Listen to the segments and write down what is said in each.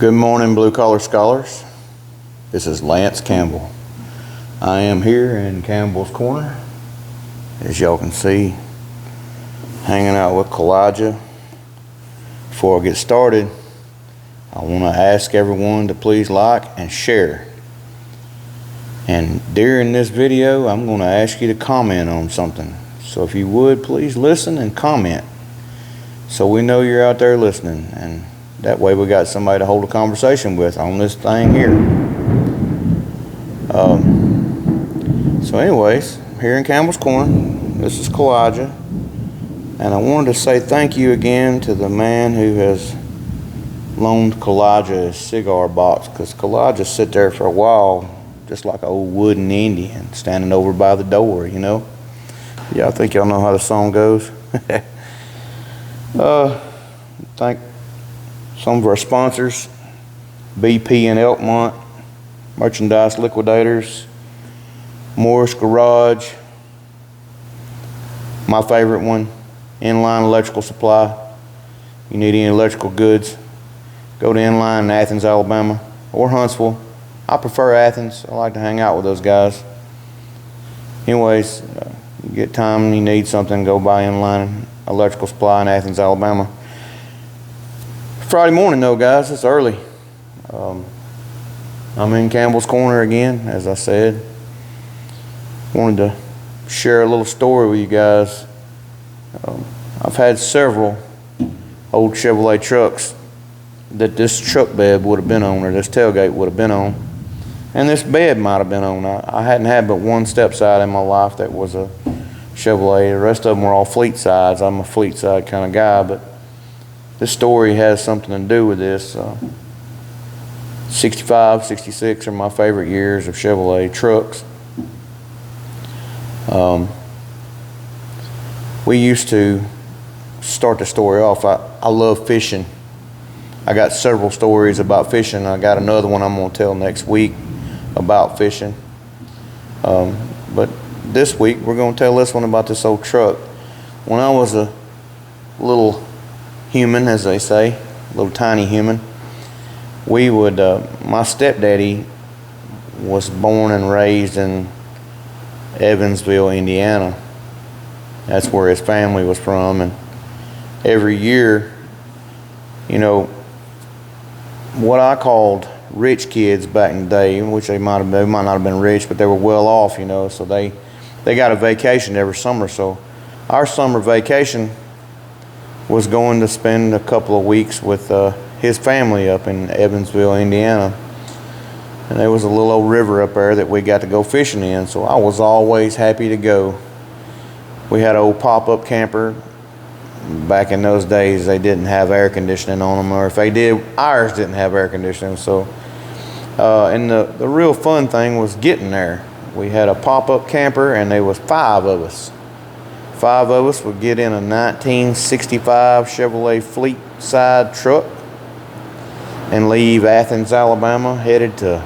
Good morning, blue collar scholars. This is Lance Campbell. I am here in Campbell's Corner, as y'all can see, hanging out with Kalijah. Before I get started, I want to ask everyone to please like and share. And during this video, I'm going to ask you to comment on something. So if you would, please listen and comment, so we know you're out there listening, and that way we got somebody to hold a conversation with on this thing here. So anyways, here in Campbell's Corner, this is Kalijah, and I wanted to say thank you again to the man who has loaned Kalijah his cigar box, because Kalijah sit there for a while just like an old wooden Indian standing over by the door, you know. Yeah, I think y'all know how the song goes. Thank some of our sponsors: BP in Elkmont, Merchandise Liquidators, Morris Garage, my favorite one, Inline Electrical Supply. You need any electrical goods, go to Inline in Athens, Alabama, or Huntsville. I prefer Athens. I like to hang out with those guys. Anyways, you get time and you need something, go by Inline Electrical Supply in Athens, Alabama. Friday morning though, guys, it's early. I'm in Campbell's Corner again, as I said. Wanted to share a little story with you guys. I've had several old Chevrolet trucks that this truck bed would have been on, or this tailgate would have been on, and this bed might have been on. I hadn't had but one step side in my life that was a Chevrolet. The rest of them were all fleet sides. I'm a fleet side kind of guy, but this story has something to do with this. 65, 66 are my favorite years of Chevrolet trucks. We used to start the story off. I love fishing. I got several stories about fishing. I got another one I'm going to tell next week about fishing. But this week we're going to tell this one about this old truck. When I was a little human, as they say, a little tiny human, we would, my stepdaddy was born and raised in Evansville, Indiana. That's where his family was from, and every year, you know, what I called rich kids back in the day, which they might not have been rich, but they were well off, you know, so they got a vacation every summer. So our summer vacation was going to spend a couple of weeks with his family up in Evansville, Indiana. And there was a little old river up there that we got to go fishing in, so I was always happy to go. We had an old pop-up camper. Back in those days, they didn't have air conditioning on them, or if they did, ours didn't have air conditioning. So, and the real fun thing was getting there. We had a pop-up camper, and there was 5 of us. 5 of us would get in a 1965 Chevrolet fleet side truck and leave Athens, Alabama, headed to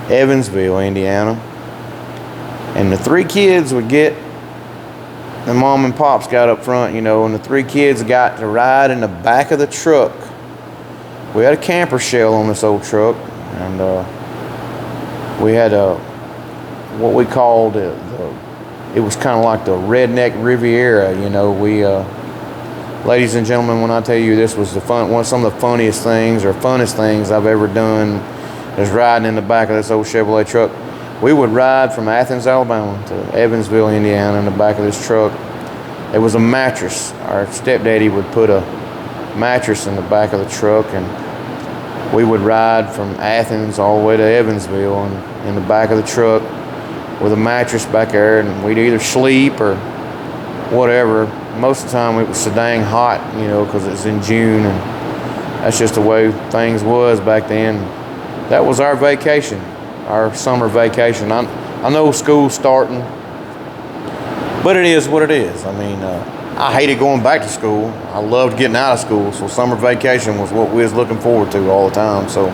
Evansville, Indiana. And the 3 kids would get, the mom and pops got up front, you know, and the 3 kids got to ride in the back of the truck. We had a camper shell on this old truck, and we had what we called it was kind of like the redneck Riviera, you know. We, ladies and gentlemen, when I tell you this was some of the funniest things or funnest things I've ever done is riding in the back of this old Chevrolet truck. We would ride from Athens, Alabama to Evansville, Indiana in the back of this truck. There was a mattress. Our stepdaddy would put a mattress in the back of the truck, and we would ride from Athens all the way to Evansville and in the back of the truck with a mattress back there, and we'd either sleep or whatever. Most of the time it was so dang hot, you know, because it's in June, and that's just the way things was back then. That was our vacation, our summer vacation. I know school's starting, but it is what it is. I mean, I hated going back to school. I loved getting out of school, so summer vacation was what we was looking forward to all the time. So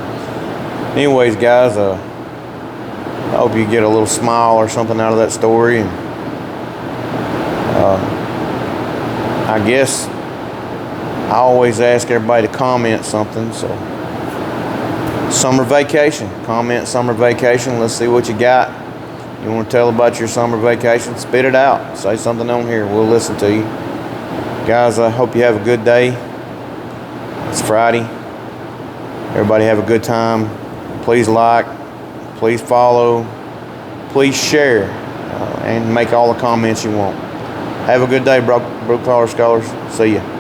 anyways, guys, I hope you get a little smile or something out of that story. And I guess I always ask everybody to comment something, so Summer vacation. Comment summer vacation. Let's see what you got. You want to tell about your summer vacation? Spit it out. Say something on here. We'll listen to you. Guys, I hope you have a good day. It's Friday. Everybody have a good time. Please like. Please follow. Please share. And make all the comments you want. Have a good day, blue collar scholars. See ya.